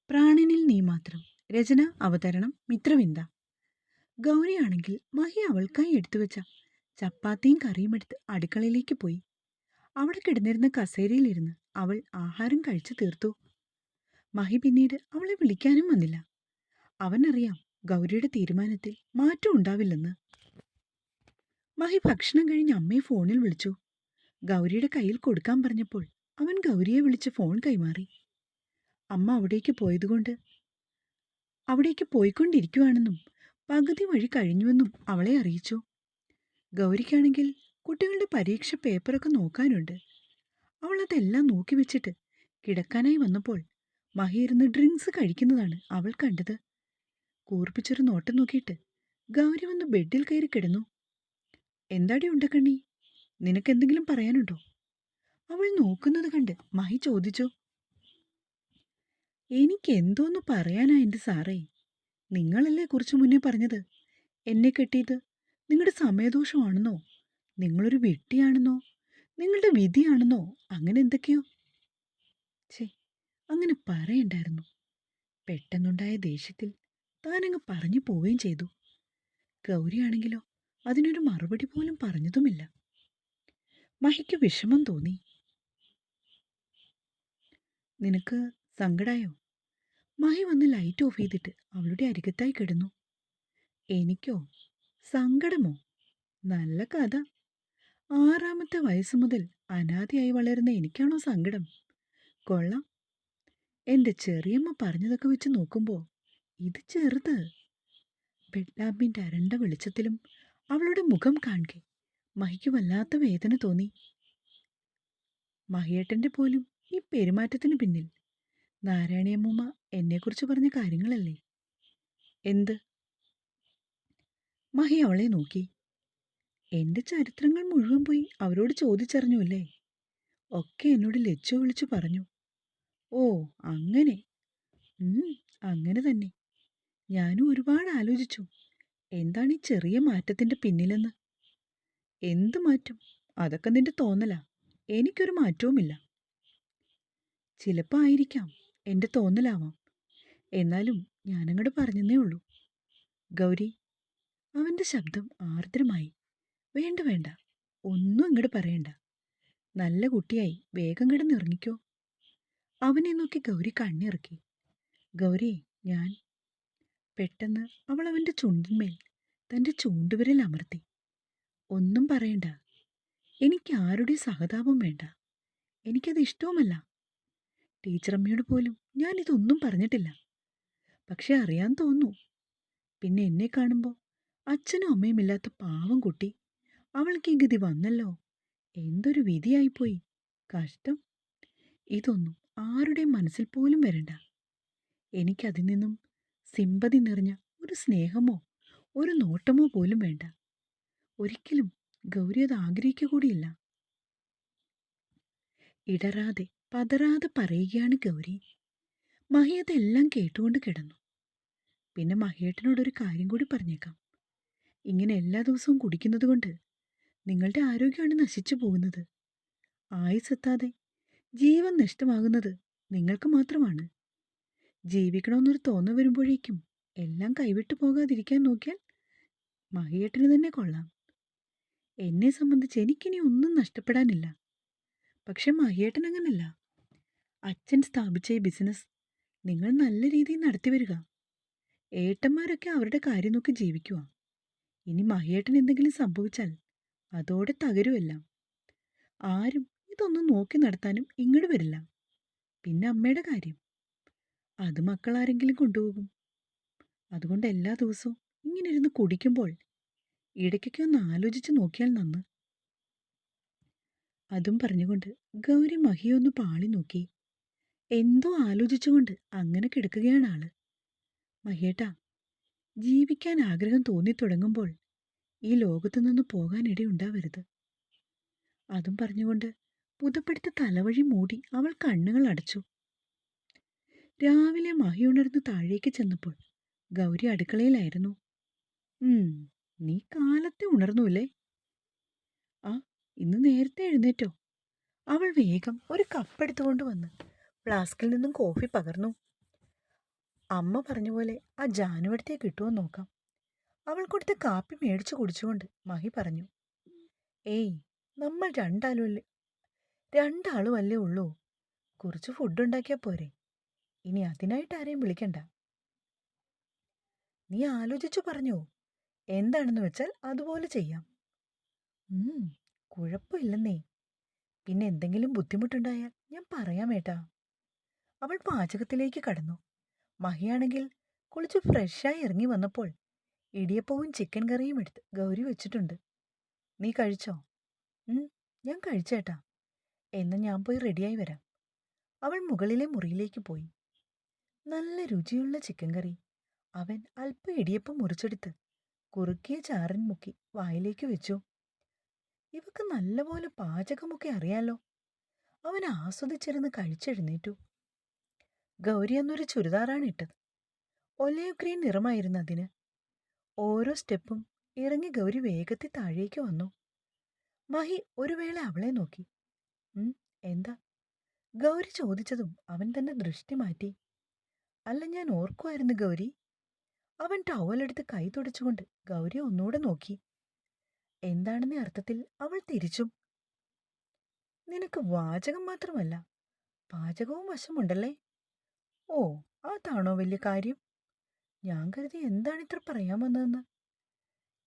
പ്രാണനിൽ നീ മാത്രം. രചന അവതരണം മിത്രവിന്ദ. ഗൗരിയാണെങ്കിൽ മഹി അവൾക്കായി എടുത്തുവെച്ച ചപ്പാത്തിയും കറിയും എടുത്ത് അടുക്കളയിലേക്ക് പോയി. അവിടെ കിടന്നിരുന്ന കസേരയിലിരുന്ന് അവൾ ആഹാരം കഴിച്ചു തീർത്തു. മഹി പിന്നീട് അവളെ വിളിക്കാനും വന്നില്ല. അവനറിയാം ഗൗരിയുടെ തീരുമാനത്തിൽ മാറ്റം ഉണ്ടാവില്ലെന്ന്. മഹി ഭക്ഷണം കഴിഞ്ഞ് അമ്മയെ ഫോണിൽ വിളിച്ചു. ഗൗരിയുടെ കയ്യിൽ കൊടുക്കാൻ പറഞ്ഞപ്പോൾ അവൻ ഗൗരിയെ വിളിച്ച് ഫോൺ കൈമാറി. അമ്മ അവിടേക്ക് പോയിക്കൊണ്ടിരിക്കുവാണെന്നും പകുതി വഴി കഴിഞ്ഞുവെന്നും അവളെ അറിയിച്ചു. ഗൗരിക്കാണെങ്കിൽ കുട്ടികളുടെ പരീക്ഷ പേപ്പറൊക്കെ നോക്കാനുണ്ട്. അവൾ അതെല്ലാം നോക്കി വെച്ചിട്ട് കിടക്കാനായി വന്നപ്പോൾ മഹി ഇരുന്ന് ഡ്രിങ്ക്സ് കഴിക്കുന്നതാണ് അവൾ കണ്ടത്. കൂർപ്പിച്ചൊരു നോട്ടം നോക്കിയിട്ട് ഗൗരി വന്ന് ബെഡിൽ കയറി കിടന്നു. എന്താടി ഉണ്ടക്കണ്ണി, നിനക്കെന്തെങ്കിലും പറയാനുണ്ടോ? അവൾ നോക്കുന്നത് കണ്ട് മഹി ചോദിച്ചു. എനിക്കെന്തോന്ന് പറയാനാ എൻ്റെ സാറേ. നിങ്ങളല്ലേ കുറച്ചു മുന്നേ പറഞ്ഞത് എന്നെ കെട്ടിയത് നിങ്ങളുടെ സമയദോഷമാണെന്നോ, നിങ്ങളൊരു വെട്ടിയാണെന്നോ, നിങ്ങളുടെ വിധിയാണെന്നോ, അങ്ങനെ എന്തൊക്കെയോ. ഛേ, അങ്ങനെ പറയണ്ടായിരുന്നു. പെട്ടെന്നുണ്ടായ ദേഷ്യത്തിൽ താനങ്ങ് പറഞ്ഞു പോവുകയും ചെയ്തു. ഗൗരിയാണെങ്കിലോ അതിനൊരു മറുപടി പോലും പറഞ്ഞതുമില്ല. മഹിക്ക് വിഷമം തോന്നി. നിനക്ക് സങ്കടായോ? മഹി വന്ന് ലൈറ്റ് ഓഫ് ചെയ്തിട്ട് അവളുടെ അരികത്തായി കിടന്നു. എനിക്കോ സങ്കടമോ? നല്ല കഥ. 6-ാമത്തെ വയസ്സ് മുതൽ അനാഥയായി വളരുന്ന എനിക്കാണോ സങ്കടം? കൊള്ളാം. എൻ്റെ ചെറിയമ്മ പറഞ്ഞതൊക്കെ വെച്ച് നോക്കുമ്പോൾ ഇത് ചെറുത്. ബെഡ് ലാമ്പിൻ്റെ അരണ്ട വെളിച്ചത്തിലും അവളുടെ മുഖം കാണെ മഹിക്ക് വല്ലാത്ത വേദന തോന്നി. മഹിയേട്ടൻ്റെ പോലും ഈ പെരുമാറ്റത്തിന് പിന്നിൽ നാരായണിയമ്മൂമ്മ എന്നെക്കുറിച്ച് പറഞ്ഞ കാര്യങ്ങളല്ലേ? എന്ത്? മഹി അവളെ നോക്കി. എൻ്റെ ചരിത്രങ്ങൾ മുഴുവൻ പോയി അവരോട് ചോദിച്ചറിഞ്ഞു അല്ലേ? ഒക്കെ എന്നോട് ലച്ചു വിളിച്ചു പറഞ്ഞു. ഓ അങ്ങനെ. അങ്ങനെ തന്നെ. ഞാനും ഒരുപാട് ആലോചിച്ചു എന്താണ് ഈ ചെറിയ മാറ്റത്തിൻ്റെ പിന്നിലെന്ന്. എന്ത് മാറ്റം? അതൊക്കെ നിന്റെ തോന്നലാ. എനിക്കൊരു മാറ്റവുമില്ല. ചിലപ്പോൾ ആയിരിക്കാം, എൻ്റെ തോന്നലാവാം. എന്നാലും ഞാനങ്ങോട്ട് പറഞ്ഞെന്നേ ഉള്ളൂ. ഗൗരി, അവൻ്റെ ശബ്ദം ആർദ്രമായി. വേണ്ട വേണ്ട, ഒന്നും ഇങ്ങോട്ട് പറയണ്ട. നല്ല കുട്ടിയായി വേഗം കിടന്നിറങ്ങിക്കോ. അവനെ നോക്കി ഗൗരി കണ്ണിറക്കി. ഗൗരി, ഞാൻ. പെട്ടെന്ന് അവൾ അവൻ്റെ ചുണ്ടിന്മേൽ തൻ്റെ ചൂണ്ടുവിരൽ അമർത്തി. ഒന്നും പറയണ്ട. എനിക്ക് ആരുടെ സഹതാപം വേണ്ട. എനിക്കത് ഇഷ്ടവുമല്ല. ടീച്ചറമ്മയോട് പോലും ഞാനിതൊന്നും പറഞ്ഞിട്ടില്ല. പക്ഷെ അറിയാൻ തോന്നുന്നു. പിന്നെ എന്നെ കാണുമ്പോൾ അച്ഛനും അമ്മയും ഇല്ലാത്ത പാവം കുട്ടി. അവൾക്ക് ഈ ഗതി വന്നല്ലോ. എന്തൊരു വിധിയായിപ്പോയി. കഷ്ടം. ഇതൊന്നും ആരുടെയും മനസ്സിൽ പോലും വരണ്ട. എനിക്കതിൽ നിന്നും സിമ്പതി നിറഞ്ഞ ഒരു സ്നേഹമോ ഒരു നോട്ടമോ പോലും വേണ്ട. ഒരിക്കലും ഗൗരി അത് ആഗ്രഹിക്കുക കൂടിയില്ല. ഇടറാതെ പതറാതെ പറയുകയാണ് ഗൗരി. മഹി അതെല്ലാം കേട്ടുകൊണ്ട് കിടന്നു. പിന്നെ മഹിയേട്ടനോടൊരു കാര്യം കൂടി പറഞ്ഞേക്കാം. ഇങ്ങനെ എല്ലാ ദിവസവും കുടിക്കുന്നത് കൊണ്ട് നിങ്ങളുടെ ആരോഗ്യമാണ് നശിച്ചു പോകുന്നത്. ആയുസ്സെത്താതെ ജീവൻ നഷ്ടമാകുന്നത് നിങ്ങൾക്ക് മാത്രമാണ്. ജീവിക്കണമെന്നൊരു തോന്നൽ വരുമ്പോഴേക്കും എല്ലാം കൈവിട്ടു പോകാതിരിക്കാൻ നോക്കിയാൽ മഹിയേട്ടന് തന്നെ കൊള്ളാം. എന്നെ സംബന്ധിച്ച് എനിക്കിനി ഒന്നും നഷ്ടപ്പെടാനില്ല. പക്ഷെ മഹിയേട്ടൻ അങ്ങനല്ല. അച്ഛൻ സ്ഥാപിച്ച ഈ ബിസിനസ് നിങ്ങൾ നല്ല രീതിയിൽ നടത്തി വരിക. ഏട്ടന്മാരൊക്കെ അവരുടെ കാര്യം നോക്കി ജീവിക്കുക. ഇനി മഹിയേട്ടൻ എന്തെങ്കിലും സംഭവിച്ചാൽ അതോടെ തകരുമെല്ലാം. ആരും ഇതൊന്നും നോക്കി നടത്താനും ഇങ്ങോട്ട് വരില്ല. പിന്നെ അമ്മയുടെ കാര്യം, അത് മക്കളാരെങ്കിലും കൊണ്ടുപോകും. അതുകൊണ്ട് എല്ലാ ദിവസവും ഇങ്ങനെ ഇരുന്ന് കുടിക്കുമ്പോൾ ഇടയ്ക്കൊക്കെ ഒന്ന് ആലോചിച്ച് നോക്കിയാൽ നന്ന്. അതും പറഞ്ഞുകൊണ്ട് ഗൗരി മഹിയൊന്ന് പാളി നോക്കി. എന്തോ ആലോചിച്ചുകൊണ്ട് അങ്ങനെ കിടക്കുകയാണ് ആള്. മഹിയേട്ടാ, ജീവിക്കാൻ ആഗ്രഹം തോന്നിത്തുടങ്ങുമ്പോൾ ഈ ലോകത്തു നിന്ന് പോകാനിടയുണ്ടാവരുത്. അതും പറഞ്ഞുകൊണ്ട് പുതപ്പെടുത്ത തലവഴി മൂടി അവൾ കണ്ണുകൾ അടച്ചു. രാവിലെ മഹി ഉണർന്ന് താഴേക്ക് ചെന്നപ്പോൾ ഗൗരി അടുക്കളയിലായിരുന്നു. നീ കാലത്തെ ഉണർന്നുല്ലേ? ആ, ഇന്ന് നേരത്തെ എഴുന്നേറ്റോ? അവൾ വേഗം ഒരു കപ്പെടുത്തുകൊണ്ട് വന്ന് ഫ്ലാസ്കിൽ നിന്നും കോഫി പകർന്നു. അമ്മ പറഞ്ഞ പോലെ ആ ജാനുവടുത്തെ കിട്ടുമോ നോക്കാം. അവൾ കൊടുത്ത കാപ്പി മേടിച്ചു കുടിച്ചുകൊണ്ട് മഹി പറഞ്ഞു. ഏയ്, നമ്മൾ രണ്ടാളും അല്ലേ ഉള്ളൂ. കുറച്ച് ഫുഡ് ഉണ്ടാക്കിയാൽ പോരെ. ഇനി അതിനായിട്ട് ആരെയും വിളിക്കണ്ട. നീ ആലോചിച്ചു പറഞ്ഞോ. എന്താണെന്ന് വെച്ചാൽ അതുപോലെ ചെയ്യാം. കുഴപ്പമില്ലെന്നേ. പിന്നെ എന്തെങ്കിലും ബുദ്ധിമുട്ടുണ്ടായാൽ ഞാൻ പറയാമേട്ടാ. അവൾ പാചകത്തിലേക്ക് കടന്നു. മഹിയാണെങ്കിൽ കുളിച്ച് ഫ്രഷായി ഇറങ്ങി വന്നപ്പോൾ ഇടിയപ്പവും ചിക്കൻ കറിയും എടുത്ത് ഗൗരി വെച്ചിട്ടുണ്ട്. നീ കഴിച്ചോ? ഞാൻ കഴിച്ചേട്ടാ. എന്നാ ഞാൻ പോയി റെഡിയായി വരാം. അവൾ മുകളിലെ മുറിയിലേക്ക് പോയി. നല്ല രുചിയുള്ള ചിക്കൻ കറി. അവൻ അല്പം ഇടിയപ്പം മുറിച്ചെടുത്ത് കുറുക്കിയ ചാറിൻ മുക്കി വായിലേക്ക് വെച്ചു. ഇവക്ക് നല്ലപോലെ പാചകമൊക്കെ അറിയാലോ. അവൻ ആസ്വദിച്ചിരുന്ന് കഴിച്ചെഴുന്നേറ്റു. ഗൗരി അന്നൊരു ചുരിദാറാണ് ഇട്ടത്. ഒലീവ് ഗ്രീൻ നിറമായിരുന്നു അതിന്. ഓരോ സ്റ്റെപ്പും ഇറങ്ങി ഗൗരി വേഗത്തിൽ താഴേക്ക് വന്നു. മഹി ഒരു വേള അവളെ നോക്കി. എന്താ? ഗൗരി ചോദിച്ചതും അവൻ തന്നെ ദൃഷ്ടി മാറ്റി. അല്ല, ഞാൻ ഓർക്കുമായിരുന്നു ഗൗരി. അവൻ ടവലെടുത്ത് കൈ തുടച്ചുകൊണ്ട് ഗൗരിയെ ഒന്നുകൂടെ നോക്കി. എന്താണെന്ന അർത്ഥത്തിൽ അവൾ തിരിച്ചും. നിനക്ക് വാചകം മാത്രമല്ല, പാചകവും വശമുണ്ടല്ലേ? ഓ, അതാണോ വലിയ കാര്യം? ഞാൻ കരുതി എന്താണിത്ര പറയാൻ വന്നതെന്ന്.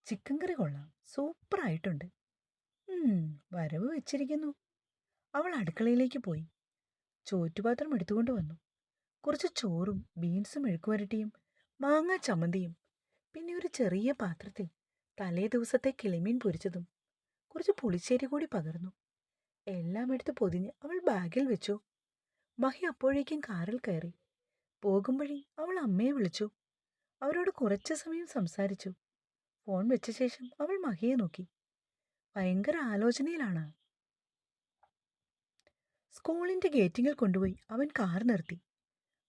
ചിക്കൻ കറി കൊള്ളാം, സൂപ്പറായിട്ടുണ്ട്. വരവ് വെച്ചിരിക്കുന്നു. അവൾ അടുക്കളയിലേക്ക് പോയി ചോറ്റുപാത്രം എടുത്തുകൊണ്ട് വന്നു. കുറച്ച് ചോറും ബീൻസും മെഴുക്കുവരട്ടിയും മാങ്ങാ ചമ്മന്തിയും, പിന്നെ ഒരു ചെറിയ പാത്രത്തിൽ തലേ ദിവസത്തെ കിളിമീൻ പൊരിച്ചതും കുറച്ച് പുളിശ്ശേരി കൂടി പകർന്നു. എല്ലാം എടുത്ത് പൊതിഞ്ഞ് അവൾ ബാഗിൽ വെച്ചു. മഹി അപ്പോഴേക്കും കാറിൽ കയറി. പോകുമ്പഴി അവൾ അമ്മയെ വിളിച്ചു. അവരോട് കുറച്ച് സമയം സംസാരിച്ചു. ഫോൺ വെച്ച ശേഷം അവൾ മഹിയെ നോക്കി. ഭയങ്കര ആലോചനയിലാണ്. സ്കൂളിന്റെ ഗേറ്റിങ്ങിൽ കൊണ്ടുപോയി അവൻ കാർ നിർത്തി.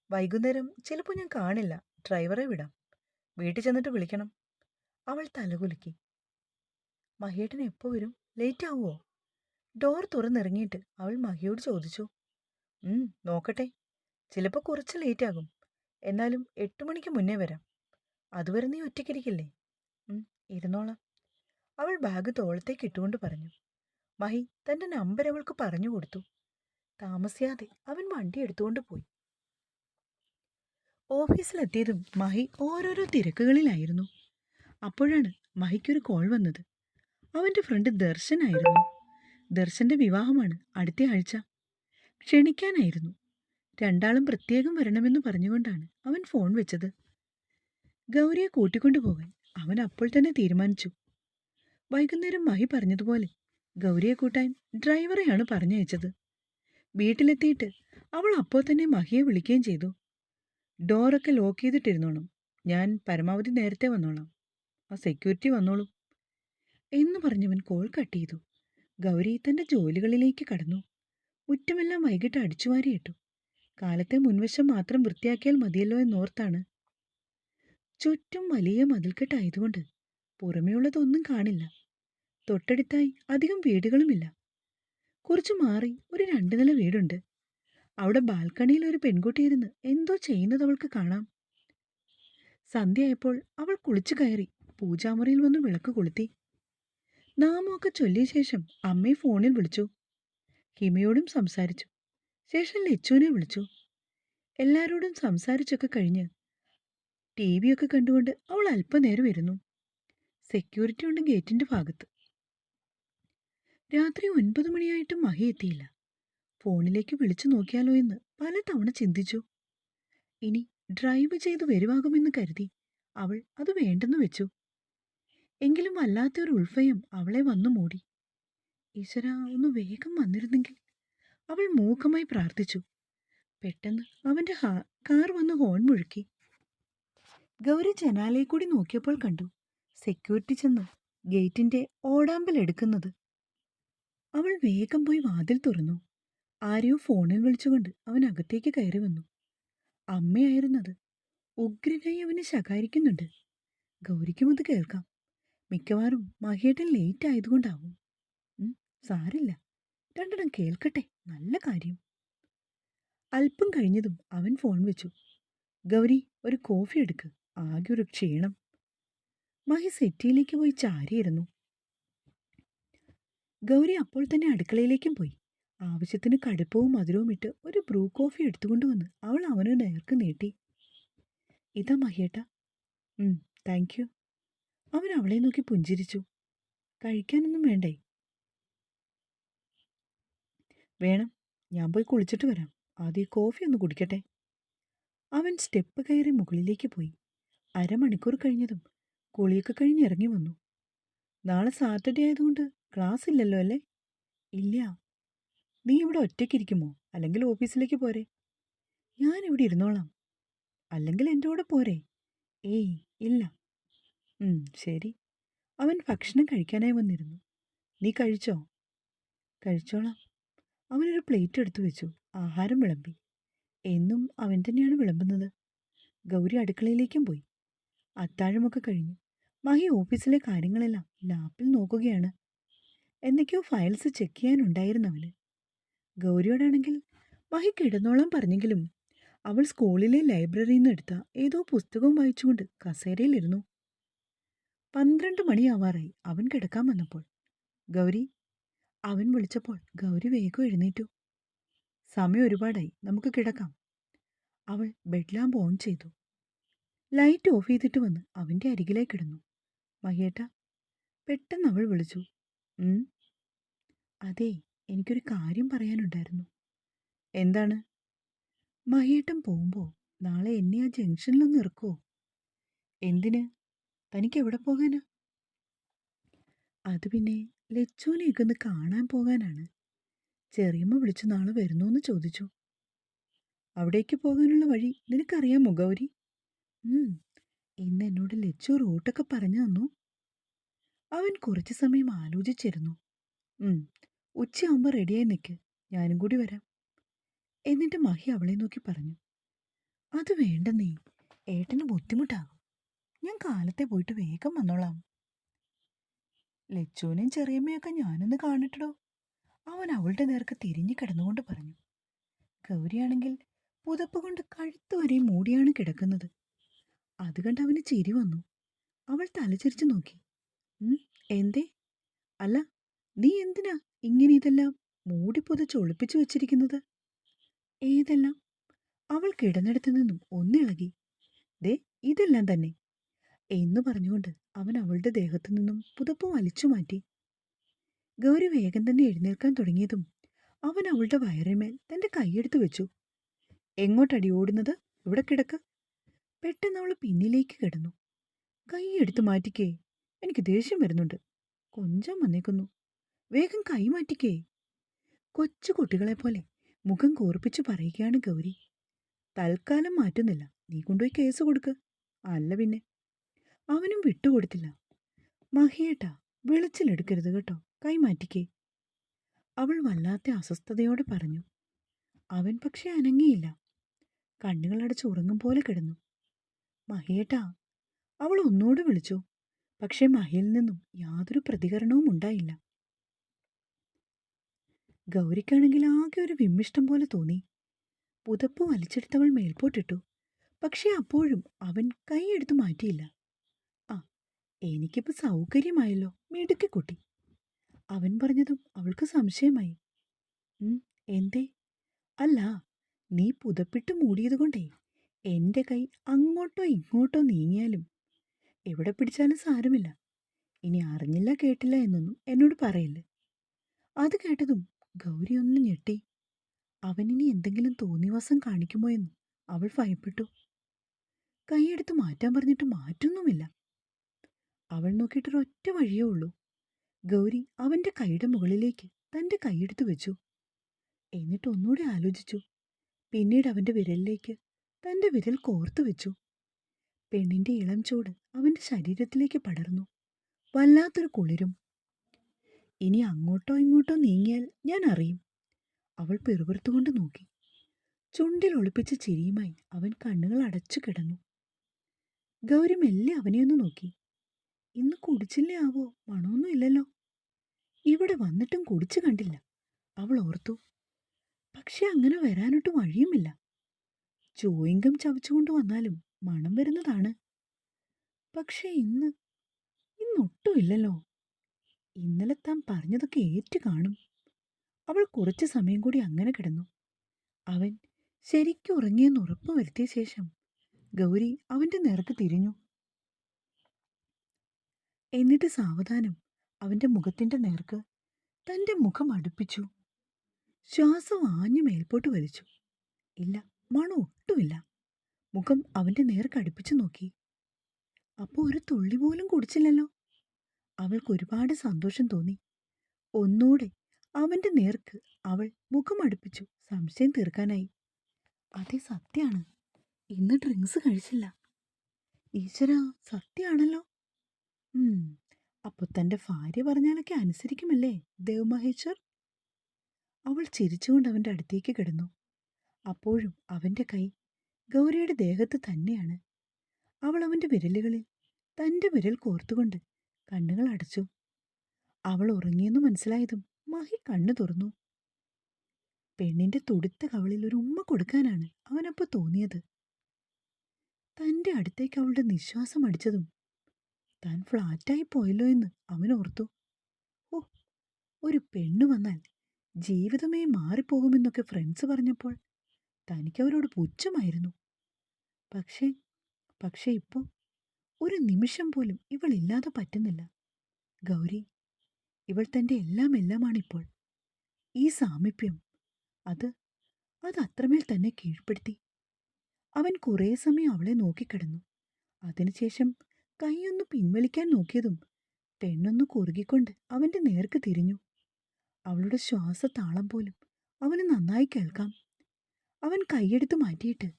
വൈകുന്നേരം ചിലപ്പോൾ ഞാൻ കാണില്ല, ഡ്രൈവറെ വിടാം. വീട്ടിൽ ചെന്നിട്ട് വിളിക്കണം. അവൾ തലകുലുക്കി. മഹിയേട്ടൻ എപ്പോൾ വരും? ലേറ്റ് ആവുമോ? ഡോർ തുറന്നിറങ്ങിയിട്ട് അവൾ മഹിയോട് ചോദിച്ചു. നോക്കട്ടെ, ചിലപ്പോൾ കുറച്ച് ലേറ്റ് ആകും. എന്നാലും 8 മണിക്ക് മുന്നേ വരാം. അതുവരെ നീ ഒറ്റയ്ക്കിരിക്കില്ലേ? ഇരുന്നോളാം. അവൾ ബാഗ് തോളത്തേക്ക് ഇട്ടുകൊണ്ട് പറഞ്ഞു. മഹി തന്റെ നമ്പർ അവൾക്ക് പറഞ്ഞു കൊടുത്തു. താമസിയാതെ അവൻ വണ്ടി എടുത്തുകൊണ്ട് പോയി. ഓഫീസിലെത്തിയതും മഹി ഓരോരോ തിരക്കുകളിലായിരുന്നു. അപ്പോഴാണ് മഹിക്കൊരു കോൾ വന്നത്. അവൻ്റെ ഫ്രണ്ട് ദർശനായിരുന്നു. ദർശന്റെ വിവാഹമാണ് അടുത്ത ആഴ്ച. ക്ഷണിക്കാനായിരുന്നു. രണ്ടാളും പ്രത്യേകം വരണമെന്ന് പറഞ്ഞുകൊണ്ടാണ് അവൻ ഫോൺ വെച്ചത്. ഗൗരിയെ കൂട്ടിക്കൊണ്ടുപോകാൻ അവൻ അപ്പോൾ തന്നെ തീരുമാനിച്ചു. വൈകുന്നേരം മഹി പറഞ്ഞതുപോലെ ഗൗരിയെ കൂട്ടാൻ ഡ്രൈവറെയാണ് പറഞ്ഞയച്ചത്. വീട്ടിലെത്തിയിട്ട് അവൾ അപ്പോൾ തന്നെ മഹിയെ വിളിക്കുകയും ചെയ്തു. ഡോറൊക്കെ ലോക്ക് ചെയ്തിട്ടിരുന്നോണം. ഞാൻ പരമാവധി നേരത്തെ വന്നോളാം. ആ സെക്യൂരിറ്റി വന്നോളൂ എന്ന് പറഞ്ഞവൻ കോൾ കട്ട് ചെയ്തു. ഗൗരി തൻ്റെ ജോലികളിലേക്ക് കടന്നു. മുറ്റമെല്ലാം വൈകിട്ട് അടിച്ചുവാരിയിട്ടു. കാലത്തെ മുൻവശം മാത്രം വൃത്തിയാക്കിയാൽ മതിയല്ലോ എന്നോർത്താണ്. ചുറ്റും വലിയ മതിൽക്കെട്ടായതുകൊണ്ട് പുറമേയുള്ളതൊന്നും കാണില്ല. തൊട്ടടുത്തായി അധികം വീടുകളുമില്ല. കുറച്ചു മാറി ഒരു 2 നില വീടുണ്ട്. അവിടെ ബാൽക്കണിയിൽ ഒരു പെൺകുട്ടിയിരുന്ന് എന്തോ ചെയ്യുന്നത് അവൾക്ക് കാണാം. സന്ധ്യയായപ്പോൾ അവൾ കുളിച്ചു കയറി പൂജാമുറിയിൽ വന്ന് വിളക്ക് കൊളുത്തി. നാമമൊക്കെ ചൊല്ലിയ ശേഷം അമ്മയെ ഫോണിൽ വിളിച്ചു. ഹിമയോടും സംസാരിച്ചു. ശേഷം ലച്ചുവിനെ വിളിച്ചു. എല്ലാവരോടും സംസാരിച്ചൊക്കെ കഴിഞ്ഞ് TV ഒക്കെ കണ്ടുകൊണ്ട് അവൾ അല്പനേരം ഇരുന്നു. സെക്യൂരിറ്റി ഉണ്ട് ഗേറ്റിന്റെ ഭാഗത്ത്. രാത്രി 9 മണിയായിട്ടും മഹി എത്തിയില്ല. ഫോണിലേക്ക് വിളിച്ചു നോക്കിയാലോ എന്ന് പലതവണ ചിന്തിച്ചു. ഇനി ഡ്രൈവ് ചെയ്ത് വരുവാകുമെന്ന് കരുതി അവൾ അത് വേണ്ടെന്ന് വെച്ചു. എങ്കിലും വല്ലാത്തൊരു ഉൾഭയം അവളെ വന്നു മൂടി. ഈശ്വരാ, ഒന്ന് വേഗം വന്നിരുന്നെങ്കിൽ. അവൾ മൂകമായി പ്രാർത്ഥിച്ചു. പെട്ടെന്ന് അവന്റെ കാർ വന്ന് ഹോൺ മുഴക്കി. ഗൗരി ജനാലയിൽ കൂടി നോക്കിയപ്പോൾ കണ്ടു സെക്യൂരിറ്റി ചെന്ന് ഗേറ്റിന്റെ ഓടാമ്പൽ എടുക്കുന്നത്. അവൾ വേഗം പോയി വാതിൽ തുറന്നു. ആരെയോ ഫോണിൽ വിളിച്ചുകൊണ്ട് അവൻ അകത്തേക്ക് കയറി വന്നു. അമ്മയായിരുന്നത്. ഉഗ്രനായി അവനെ ശകാരിക്കുന്നുണ്ട്. ഗൗരിക്കും അത് കേൾക്കാം. മിക്കവാറും മഹിയേട്ടൻ ലേറ്റ് ആയതുകൊണ്ടാവും. സാരില്ല, രണ്ടെണ്ണം കേൾക്കട്ടെ, നല്ല കാര്യം. അല്പം കഴിഞ്ഞതും അവൻ ഫോൺ വെച്ചു. ഗൗരി, ഒരു കോഫി എടുക്ക്. ആകെ ഒരു ക്ഷീണം. മഹി സെറ്റിയിലേക്ക് പോയി ചാരിയിരുന്നു. ഗൗരി അപ്പോൾ തന്നെ അടുക്കളയിലേക്കും പോയി. ആവശ്യത്തിന് കടുപ്പവും മധുരവും ഇട്ട് ഒരു ബ്രൂ കോഫി എടുത്തുകൊണ്ടുവന്ന് അവൾ അവന് നേർക്ക് നീട്ടി. ഇതാ മഹിയേട്ടാ. Thank you. അവൻ അവളെ നോക്കി പുഞ്ചിരിച്ചു. കഴിക്കാനൊന്നും വേണ്ടേ? വേണം. ഞാൻ പോയി കുളിച്ചിട്ട് വരാം. ആദ്യം ഈ കോഫി ഒന്ന് കുടിക്കട്ടെ. അവൻ സ്റ്റെപ്പ് കയറി മുകളിലേക്ക് പോയി. അരമണിക്കൂർ കഴിഞ്ഞതും കുളിയൊക്കെ കഴിഞ്ഞ് ഇറങ്ങി വന്നു. നാളെ സാറ്റർഡേ ആയതുകൊണ്ട് ക്ലാസ് ഇല്ലല്ലോ അല്ലേ? ഇല്ല. നീ ഇവിടെ ഒറ്റയ്ക്കിരിക്കുമോ? അല്ലെങ്കിൽ ഓഫീസിലേക്ക് പോരെ? ഞാനിവിടെ ഇരുന്നോളാം. അല്ലെങ്കിൽ എൻ്റെ കൂടെ പോരെ? ഏയ് ഇല്ല. ശരി. അവൻ ഭക്ഷണം കഴിക്കാനായി വന്നിരുന്നു. നീ കഴിച്ചോ? കഴിച്ചോളാം. അവനൊരു പ്ലേറ്റ് എടുത്തു വെച്ചു. ആഹാരം വിളമ്പി. എന്നും അവൻ തന്നെയാണ് വിളമ്പുന്നത്. ഗൗരി അടുക്കളയിലേക്കും പോയി. അത്താഴമൊക്കെ കഴിഞ്ഞു. മഹി ഓഫീസിലെ കാര്യങ്ങളെല്ലാം ലാപ്പിൽ നോക്കുകയാണ്. എന്തൊക്കെയോ ഫയൽസ് ചെക്ക് ചെയ്യാനുണ്ടായിരുന്നവന്. ഗൗരിയോടാണെങ്കിൽ മഹി കിടന്നോളാൻ പറഞ്ഞെങ്കിലും അവൾ സ്കൂളിലെ ലൈബ്രറിയിൽ നിന്ന് എടുത്ത ഏതോ പുസ്തകവും വായിച്ചുകൊണ്ട് കസേരയിലിരുന്നു. 12 മണിയാവാറായി അവൻ കിടക്കാൻ വന്നപ്പോൾ. ഗൗരി, അവൻ വിളിച്ചപ്പോൾ ഗൗരി വേഗം എഴുന്നേറ്റു. സമയം ഒരുപാടായി, നമുക്ക് കിടക്കാം. അവൾ ബെഡ് ലാമ്പ് ഓൺ ചെയ്തു. ലൈറ്റ് ഓഫ് ചെയ്തിട്ട് വന്ന് അവൻ്റെ അരികിലേക്ക് കിടന്നു. മഹിയേട്ടാ. പെട്ടെന്ന് അവൾ വിളിച്ചു. അതെ, എനിക്കൊരു കാര്യം പറയാനുണ്ടായിരുന്നു. എന്താണ്? മഹിയേട്ടൻ പോകുമ്പോൾ നാളെ എന്നെ ആ ജംഗ്ഷനിലൊന്ന് ഇറക്കുമോ? എന്തിന്? തനിക്ക് എവിടെ പോകാനാ? അത് പിന്നെ ലച്ചുവിനെയൊക്കെ ഒന്ന് കാണാൻ പോകാനാണ്. ചെറിയമ്മ വിളിച്ചു നാളെ വരുന്നോന്ന് ചോദിച്ചു. അവിടേക്ക് പോകാനുള്ള വഴി നിനക്കറിയാമോ ഗൗരി? ഇന്ന് എന്നോട് ലച്ചു റൂട്ടൊക്കെ പറഞ്ഞു തന്നു. അവൻ കുറച്ചു സമയം ആലോചിച്ചിരുന്നു. ഉച്ചയാകുമ്പോൾ റെഡിയായി നിൽക്ക്, ഞാനും കൂടി വരാം. എന്നിട്ട് മഹി അവളെ നോക്കി പറഞ്ഞു. അത് വേണ്ടെന്നേ, ഏട്ടന് ബുദ്ധിമുട്ടാകും. ഞാൻ കാലത്തെ പോയിട്ട് വേഗം വന്നോളാം. ലച്ചുവിനെയും ചെറിയമ്മയൊക്കെ ഞാനൊന്ന് കാണട്ടടോ. അവൻ അവളുടെ നേർക്ക് തിരിഞ്ഞു കിടന്നുകൊണ്ട് പറഞ്ഞു. ഗൗരിയാണെങ്കിൽ പുതപ്പ് കൊണ്ട് കഴുത്തുവരെ മൂടിയാണ് കിടക്കുന്നത്. അത് കണ്ട് അവന് ചിരി വന്നു. അവൾ തലചിരിച്ചു നോക്കി. എന്തേ? അല്ല, നീ എന്തിനാ ഇങ്ങനെ ഇതെല്ലാം മൂടി പുതച്ച് ഒളിപ്പിച്ചു വെച്ചിരിക്കുന്നത്? ഏതെല്ലാം? അവൾ കിടന്നിടത്തു നിന്നും ഒന്നിളകി. ദേ, ഇതെല്ലാം തന്നെ എന്നു പറഞ്ഞുകൊണ്ട് അവൻ അവളുടെ ദേഹത്തു നിന്നും പുതപ്പ് വലിച്ചു മാറ്റി. ഗൗരി വേഗം തന്നെ എഴുന്നേൽക്കാൻ തുടങ്ങിയതും അവൻ അവളുടെ വയറിന്മേൽ തന്റെ കൈയെടുത്തു വെച്ചു. എങ്ങോട്ടടി ഓടുന്നത്? ഇവിടെ കിടക്ക്. പെട്ടെന്ന് അവൾ പിന്നിലേക്ക് കിടന്നു. കൈ എടുത്തു മാറ്റിക്കേ, എനിക്ക് ദേഷ്യം വരുന്നുണ്ട്. കൊഞ്ചം വന്നേക്കുന്നു. വേഗം കൈ മാറ്റിക്കേ. കൊച്ചു കുട്ടികളെപ്പോലെ മുഖം കൂർപ്പിച്ചു പറയുകയാണ് ഗൗരി. തൽക്കാലം മാറ്റുന്നില്ല, നീ കൊണ്ടുപോയി കേസ് കൊടുക്ക്. അല്ല പിന്നെ. അവനും വിട്ടുകൊടുത്തില്ല. മഹിയേട്ടാ, വിളിച്ചിലെടുക്കരുത് കേട്ടോ, കൈ മാറ്റിക്കേ. അവൾ വല്ലാത്ത അസ്വസ്ഥതയോടെ പറഞ്ഞു. അവൻ പക്ഷെ അനങ്ങിയില്ല. കണ്ണുകളടച്ച് ഉറങ്ങും പോലെ കിടന്നു. മഹിയേട്ടാ, അവൾ ഒന്നുകൂടെ വിളിച്ചു. പക്ഷെ മഹിയിൽ നിന്നും യാതൊരു പ്രതികരണവും ഉണ്ടായില്ല. ഗൗരിക്കാണെങ്കിൽ ആകെ ഒരു വിമ്മിഷ്ടം പോലെ തോന്നി. പുതപ്പ് വലിച്ചെടുത്തവൾ മേൽപോട്ടിട്ടു. പക്ഷെ അപ്പോഴും അവൻ കൈയെടുത്ത് മാറ്റിയില്ല. ആ, എനിക്കിപ്പോ സൗകര്യമായല്ലോ, മിടുക്കിക്കുട്ടി. അവൻ പറഞ്ഞതും അവൾക്ക് സംശയമായി. എന്തേ? അല്ല, നീ പുതപ്പിട്ട് മൂടിയതുകൊണ്ടേ എന്റെ കൈ അങ്ങോട്ടോ ഇങ്ങോട്ടോ നീങ്ങിയാലും എവിടെ പിടിച്ചാലും സാരമില്ല. ഇനി അറിഞ്ഞില്ല കേട്ടില്ല എന്നൊന്നും എന്നോട് പറയല്ലേ. അത് കേട്ടതും ഗൗരി ഒന്ന് ഞെട്ടി. അവനിനി എന്തെങ്കിലും തോന്നിവാസം കാണിക്കുമോ എന്ന് അവൾ ഭയപ്പെട്ടു. കൈയെടുത്ത് മാറ്റാൻ പറഞ്ഞിട്ട് മാറ്റുന്നുമില്ല. അവൾ നോക്കിയിട്ടൊരൊറ്റ വഴിയേ ഉള്ളൂ. ഗൗരി അവന്റെ കൈയുടെ മുകളിലേക്ക് തന്റെ കൈയെടുത്തു വെച്ചു. എന്നിട്ട് ഒന്നുകൂടി ആലോചിച്ചു. പിന്നീട് അവന്റെ വിരലിലേക്ക് തന്റെ വിരൽ കോർത്തു വെച്ചു. പെണ്ണിന്റെ ഇളം ചൂട് അവന്റെ ശരീരത്തിലേക്ക് പടർന്നു. വല്ലാത്തൊരു കുളിരും. ഇനി അങ്ങോട്ടോ ഇങ്ങോട്ടോ നീങ്ങിയാൽ ഞാൻ അറിയും. അവൾ പിറുപിറുത്തുകൊണ്ട് നോക്കി. ചുണ്ടിൽ ഒളിപ്പിച്ച ചിരിയുമായി അവൻ കണ്ണുകൾ അടച്ചു കിടന്നു. ഗൗരി മെല്ലെ അവനെയൊന്ന് നോക്കി. ഇന്ന് കുടിച്ചില്ലേ ആവോ, മണമൊന്നും ഇല്ലല്ലോ. ഇവിടെ വന്നിട്ടും കുടിച്ചു കണ്ടില്ല, അവൾ ഓർത്തു. പക്ഷെ അങ്ങനെ വരാനൊട്ട് വഴിയുമില്ല. ചൂയിങ്കം ചവച്ചുകൊണ്ട് വന്നാലും മണം വരുന്നതാണ്. പക്ഷേ ഇന്നൊട്ടുമില്ലല്ലോ. ഇന്നലെ താൻ പറഞ്ഞതൊക്കെ ഏറ്റു കാണും. അവൾ കുറച്ചു സമയം കൂടി അങ്ങനെ കിടന്നു. അവൻ ശരിക്കും ഉറങ്ങിയെന്ന് ഉറപ്പ് വരുത്തിയ ശേഷം ഗൗരി അവന്റെ നേർക്ക് തിരിഞ്ഞു. എന്നിട്ട് സാവധാനം അവന്റെ മുഖത്തിന്റെ നേർക്ക് തന്റെ മുഖം അടുപ്പിച്ചു. ശ്വാസം ആഞ്ഞു മേൽപോട്ട് വലിച്ചു. ഇല്ല, മണം ഒട്ടുമില്ല. മുഖം അവന്റെ നേർക്ക് അടുപ്പിച്ചു നോക്കി. അപ്പോൾ ഒരു തുള്ളി പോലും കുടിച്ചില്ലല്ലോ. അവൾക്ക് ഒരുപാട് സന്തോഷം തോന്നി. ഒന്നൂടെ അവന്റെ നേർക്ക് അവൾ മുഖം അടുപ്പിച്ചു, സംശയം തീർക്കാനായി. അതെ, സത്യാണ്. ഇന്ന് ഡ്രിങ്ക്സ് കഴിച്ചില്ല. ഈശ്വരാ, സത്യാണല്ലോ. അപ്പൊ തന്റെ ഭാര്യ പറഞ്ഞാലൊക്കെ അനുസരിക്കുമല്ലേ ദേവ് മഹേശ്വർ? അവൾ ചിരിച്ചുകൊണ്ട് അവന്റെ അടുത്തേക്ക് കിടന്നു. അപ്പോഴും അവന്റെ കൈ ഗൗരിയുടെ ദേഹത്ത് തന്നെയാണ്. അവൾ അവന്റെ വിരലുകളിൽ തന്റെ വിരൽ കോർത്തുകൊണ്ട് കണ്ണുകൾ അടച്ചു. അവൾ ഉറങ്ങിയെന്ന് മനസ്സിലായതും മഹി കണ്ണു തുറന്നു. പെണ്ണിന്റെ തുടുത്ത കവളിൽ ഒരു ഉമ്മ കൊടുക്കാനാണ് അവനപ്പോൾ തോന്നിയത്. തന്റെ അടുത്തേക്ക് അവളുടെ നിശ്വാസം അടിച്ചതും താൻ ഫ്ലാറ്റായി പോയല്ലോ എന്ന് അവൻ ഓർത്തു. ഓ, ഒരു പെണ്ണു വന്നാൽ ജീവിതമേ മാറിപ്പോകുമെന്നൊക്കെ ഫ്രണ്ട്സ് പറഞ്ഞപ്പോൾ തനിക്കവരോട് പുച്ഛമായിരുന്നു. പക്ഷേ ഇപ്പോൾ ഒരു നിമിഷം പോലും ഇവളില്ലാതെ പറ്റുന്നില്ല. ഗൗരി, ഇവൾ തന്റെ എല്ലാമാണിപ്പോൾ. ഈ സാമീപ്യം അത് അത്രമേൽ തന്നെ കീഴ്പ്പെടുത്തി. അവൻ കുറേ സമയം അവളെ നോക്കിക്കിടന്നു. അതിനുശേഷം കൈയൊന്ന് പിൻവലിക്കാൻ നോക്കിയതും പെണ്ണൊന്ന് കുറുകിക്കൊണ്ട് അവന്റെ നേർക്ക് തിരിഞ്ഞു. അവളുടെ ശ്വാസതാളം പോലും അവന് നന്നായി കേൾക്കാം. അവൻ കൈയെടുത്ത് മാറ്റിയിട്ട്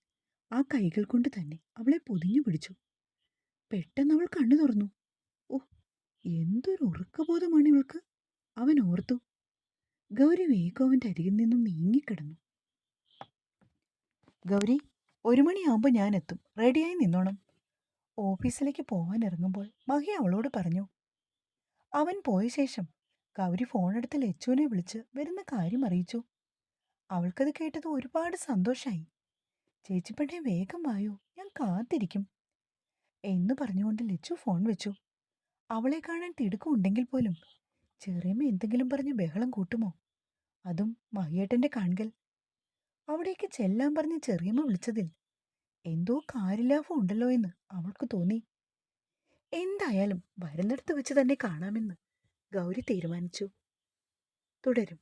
ആ കൈകൾ കൊണ്ട് തന്നെ അവളെ പൊതിഞ്ഞു പിടിച്ചു. പെട്ടെന്ന് അവൾ കണ്ണു തുറന്നു. ഓ, എന്തൊരു ഉറക്കബോധമാണ് ഇവൾക്ക്, അവൻ ഓർത്തു. ഗൗരി വേഗം അവന്റെ അരികിൽ നിന്നും നീങ്ങിക്കിടന്നു. ഗൗരി, 1 മണിയാവുമ്പോൾ ഞാൻ എത്തും, റെഡിയായി നിന്നോണം. ഓഫീസിലേക്ക് പോവാൻ ഇറങ്ങുമ്പോൾ മഹി അവളോട് പറഞ്ഞു. അവൻ പോയ ശേഷം ഗൗരി ഫോണെടുത്ത് ലച്ചുവിനെ വിളിച്ച് വരുന്ന കാര്യം അറിയിച്ചു. അവൾക്കത് കേട്ടത് ഒരുപാട് സന്തോഷായി. ചേച്ചിപ്പെണ്ണെ വേഗം വായോ, ഞാൻ കാത്തിരിക്കും എന്ന് പറഞ്ഞുകൊണ്ട് ലച്ചു ഫോൺ വെച്ചു. അവളെ കാണാൻ തിടുക്കമുണ്ടെങ്കിൽ പോലും ചെറിയമ്മ എന്തെങ്കിലും പറഞ്ഞ് ബഹളം കൂട്ടുമോ, അതും മഹിയേട്ടന്റെ കാൺകൽ. അവിടേക്ക് ചെല്ലാൻ പറഞ്ഞ് ചെറിയമ്മ വിളിച്ചതിൽ എന്തോ കാര്യലാഭം ഉണ്ടല്ലോ എന്ന് അവൾക്ക് തോന്നി. എന്തായാലും വരുന്നിടത്ത് വെച്ച് തന്നെ കാണാമെന്ന് ഗൗരി തീരുമാനിച്ചു. തുടരും.